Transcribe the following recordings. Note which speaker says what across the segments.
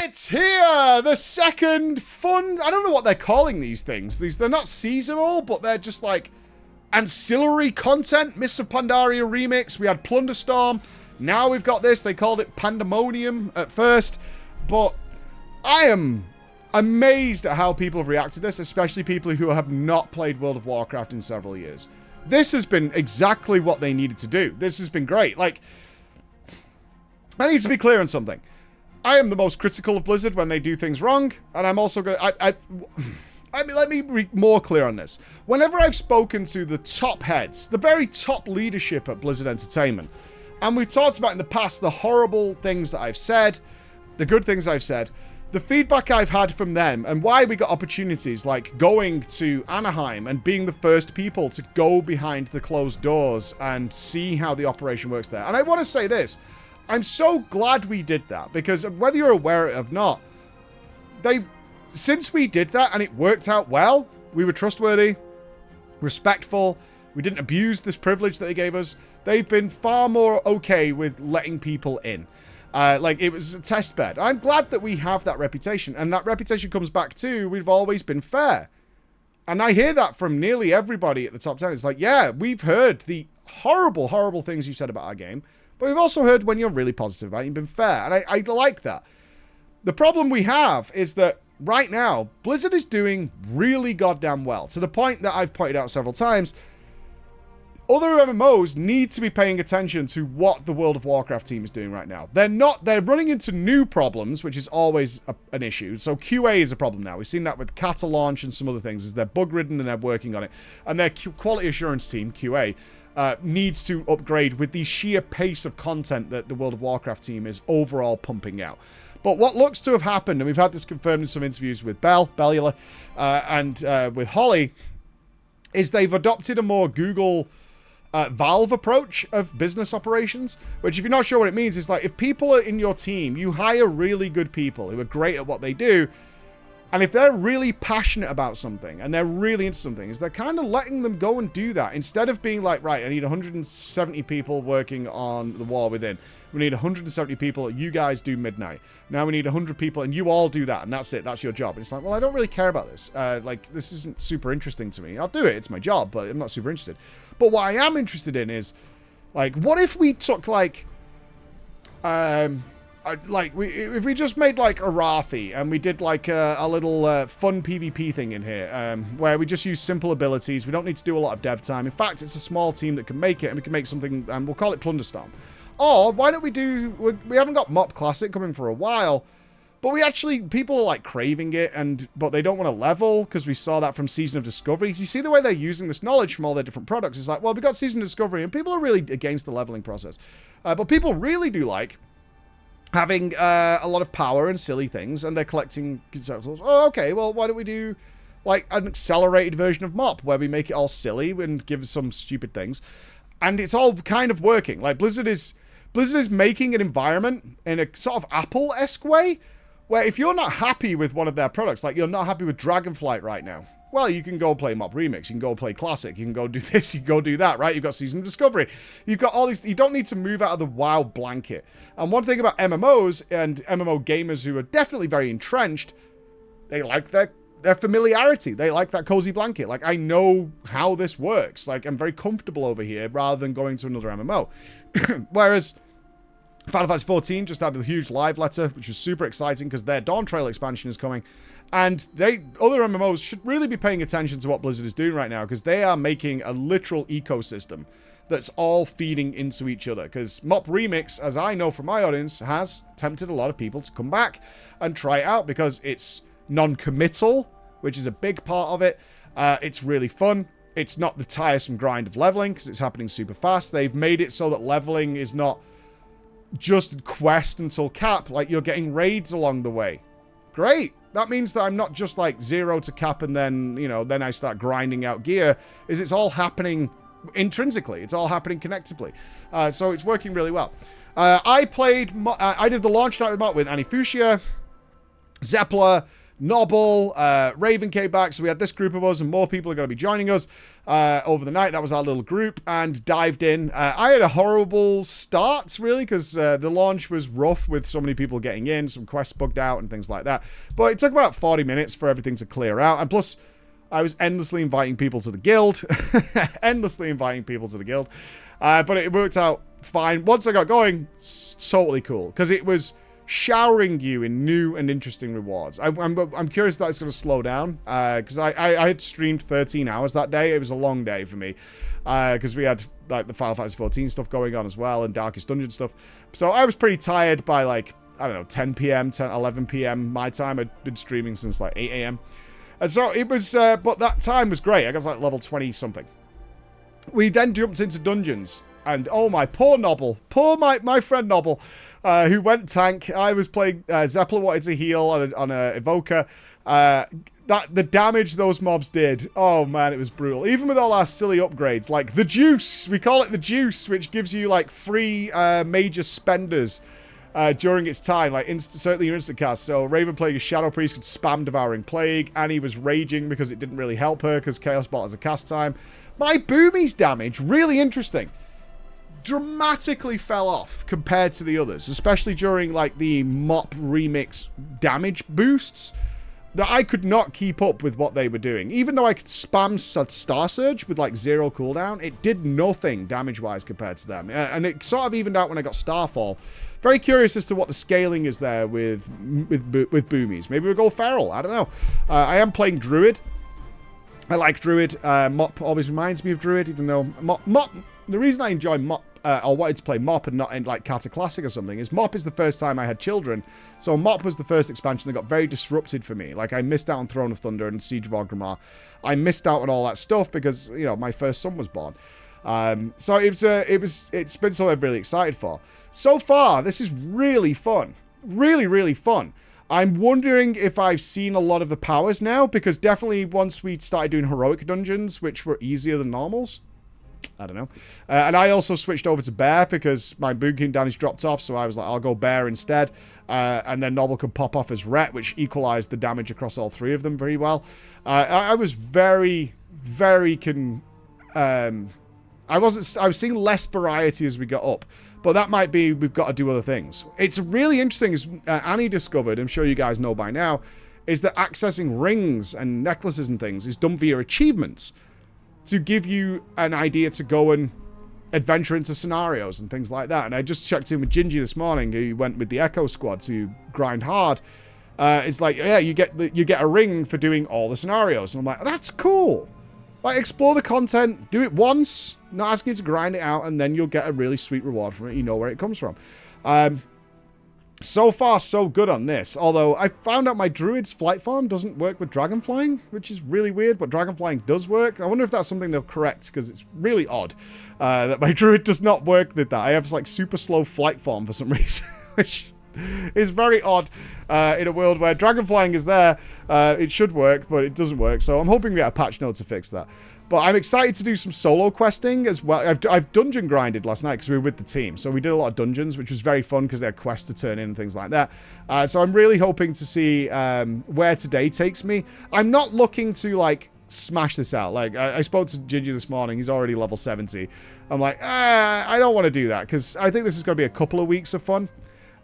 Speaker 1: It's here! The second fun... I don't know what they're calling these things. They're not seasonal, but they're just like ancillary content. Mists of Pandaria remix. We had Plunderstorm. Now we've got this. They called it Pandemonium at first. But I am amazed at how people have reacted to this, especially people who have not played World of Warcraft in several years. This has been exactly what they needed to do. This has been great. Like, I need to be clear on something. I am the most critical of Blizzard when they do things wrong, and I'm also going to... I mean, let me be more clear on this. Whenever I've spoken to the top heads, the very top leadership at Blizzard Entertainment, and we've talked about in the past the horrible things that I've said, the good things I've said, the feedback I've had from them, and why we got opportunities like going to Anaheim and being the first people to go behind the closed doors and see how the operation works there. And I want to say this. I'm so glad we did that, because whether you're aware of it or not, since we did that and it worked out well, we were trustworthy, respectful, we didn't abuse this privilege that they gave us, they've been far more okay with letting people in. Like, it was a test bed. I'm glad that we have that reputation, and that reputation comes back to we've always been fair. And I hear that from nearly everybody at the top 10. It's like, yeah, we've heard the horrible, horrible things you said about our game, but we've also heard when you're really positive about it, you've been fair. And I like that. The problem we have is that right now, Blizzard is doing really goddamn well. To the point that I've pointed out several times, other MMOs need to be paying attention to what the World of Warcraft team is doing right now. They're running into new problems, which is always an issue. So QA is a problem now. We've seen that with Kata launch and some other things, as they're bug-ridden and they're working on it. And their quality assurance team, QA, needs to upgrade with the sheer pace of content that the World of Warcraft team is overall pumping out. But what looks to have happened, and we've had this confirmed in some interviews with Bellula, and with Holly, is they've adopted a more Google Valve approach of business operations, which, if you're not sure what it means, is like, if people are in your team, you hire really good people who are great at what they do, and if they're really passionate about something and they're really into something, is they're kind of letting them go and do that, instead of being like, right, I need 170 people working on the War Within. We need 170 people. You guys do Midnight. Now we need 100 people, and you all do that, and that's it. That's your job. And it's like, well, I don't really care about this. Like, this isn't super interesting to me. I'll do it. It's my job, but I'm not super interested. But what I am interested in is, like, what if we took, like, if we just made, like, Arathi, and we did, like, a little fun PvP thing in here, where we just use simple abilities. We don't need to do a lot of dev time. In fact, it's a small team that can make it, and we can make something, and we'll call it Plunderstorm. Or, why don't we we haven't got Mop Classic coming for a while, but people are, like, craving it, but they don't want to level, because we saw that from Season of Discovery. You see the way they're using this knowledge from all their different products. It's like, well, we got Season of Discovery, and people are really against the leveling process. But people really do like having a lot of power and silly things, and they're collecting conceptuals. Oh, okay, well, why don't we do, like, an accelerated version of Mop, where we make it all silly and give some stupid things. And it's all kind of working. Like, Blizzard is making an environment in a sort of Apple-esque way, where if you're not happy with one of their products, like you're not happy with Dragonflight right now, well, you can go play Mop Remix, you can go play Classic, you can go do this, you can go do that, right? You've got Season of Discovery. You've got all these... You don't need to move out of the WoW blanket. And one thing about MMOs and MMO gamers who are definitely very entrenched, they like their familiarity. They like that cozy blanket. Like, I know how this works. Like, I'm very comfortable over here rather than going to another MMO. Whereas Final Fantasy XIV just had a huge live letter, which was super exciting because their Dawn Trail expansion is coming. And other MMOs should really be paying attention to what Blizzard is doing right now, because they are making a literal ecosystem that's all feeding into each other. Because Mop Remix, as I know from my audience, has tempted a lot of people to come back and try it out, because it's non-committal, which is a big part of it. It's really fun. It's not the tiresome grind of leveling, because it's happening super fast. They've made it so that leveling is not just quest until cap. Like, you're getting raids along the way. Great. That means that I'm not just like 0 to cap and then, then I start grinding out gear. It's all happening intrinsically. It's all happening connectively. So it's working really well. I did the launch night with Mop with Annie Fuchsia, Zeppler, Nobble, Raven came back, so we had this group of us, and more people are going to be joining us over the night. That was our little group, and dived in. I had a horrible start, really, because the launch was rough with so many people getting in, some quests bugged out, and things like that. But it took about 40 minutes for everything to clear out, and plus, I was endlessly inviting people to the guild. Endlessly inviting people to the guild. But it worked out fine. Once I got going, totally cool, because it was showering you in new and interesting rewards. I'm curious if that's going to slow down, because I had streamed 13 hours that day. It was a long day for me, because we had like the Final Fantasy 14 stuff going on as well, and Darkest Dungeon stuff. So I was pretty tired by like, I don't know, 10 p.m., 11 p.m. my time. I'd been streaming since like 8 a.m. And so it was, but that time was great. I got like level 20 something. We then jumped into dungeons. And oh my, poor Nobble, poor my friend Nobble, who went tank. I was playing, Zeppler wanted to heal on a evoker. The damage those mobs did, oh man, it was brutal. Even with all our silly upgrades, like the juice, we call it the juice, which gives you like free major spenders during its time, like certainly your instant cast. So Raven playing a Shadow Priest could spam Devouring Plague. Annie was raging because it didn't really help her because Chaos Bot has a cast time. My Boomy's damage, really interesting, dramatically fell off compared to the others, especially during like the Mop remix damage boosts, that I could not keep up with what they were doing. Even though I could spam Star Surge with like 0 cooldown, it did nothing damage wise compared to them, and it sort of evened out when I got Starfall. Very curious as to what the scaling is there with Boomies. Maybe we'll go Feral, I don't know. I am playing Druid. I like Druid. Mop always reminds me of Druid, even though Mop, the reason I enjoy Mop, or wanted to play Mop and not in like Kata Classic or something, is Mop is the first time I had children. So Mop was the first expansion that got very disrupted for me. Like I missed out on Throne of Thunder and Siege of Orgrimmar. I missed out on all that stuff because, you know, my first son was born. So it's been something I'm really excited for. So far, this is really fun. Really, really fun. I'm wondering if I've seen a lot of the powers now, because definitely once we started doing heroic dungeons, which were easier than normals, I don't know. And I also switched over to Bear because my Boon King damage dropped off, so I was like, I'll go Bear instead. And then Nobble could pop off as Ret, which equalized the damage across all three of them very well. I was very, very I was seeing less variety as we got up. But that might be we've got to do other things. It's really interesting, as Annie discovered, I'm sure you guys know by now, is that accessing rings and necklaces and things is done via achievements to give you an idea to go and adventure into scenarios and things like that. And I just checked in with Gingy this morning, who went with the Echo Squad to grind hard. It's like, yeah, you get a ring for doing all the scenarios. And I'm like, that's cool. Like, explore the content, do it once, not asking you to grind it out, and then you'll get a really sweet reward from it. You know where it comes from. So far, so good on this. Although, I found out my Druid's flight form doesn't work with dragon flying, which is really weird, but dragon flying does work. I wonder if that's something they'll correct, because it's really odd that my Druid does not work with that. I have, like, super slow flight form for some reason, which is very odd in a world where dragon flying is there. It should work, but it doesn't work. So I'm hoping we get a patch note to fix that. But I'm excited to do some solo questing as well. I've dungeon grinded last night because we were with the team. So we did a lot of dungeons, which was very fun because they had quests to turn in and things like that. So I'm really hoping to see where today takes me. I'm not looking to, like, smash this out. Like, I spoke to Gingy this morning. He's already level 70. I'm like, I don't want to do that because I think this is going to be a couple of weeks of fun.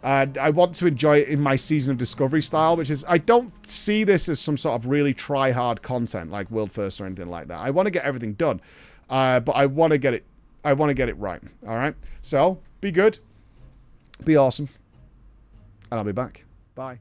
Speaker 1: I want to enjoy it in my Season of Discovery style, which is, I don't see this as some sort of really try-hard content like World First or anything like that. I want to get everything done, but I want to get it right, all right? So, be good, be awesome, and I'll be back. Bye.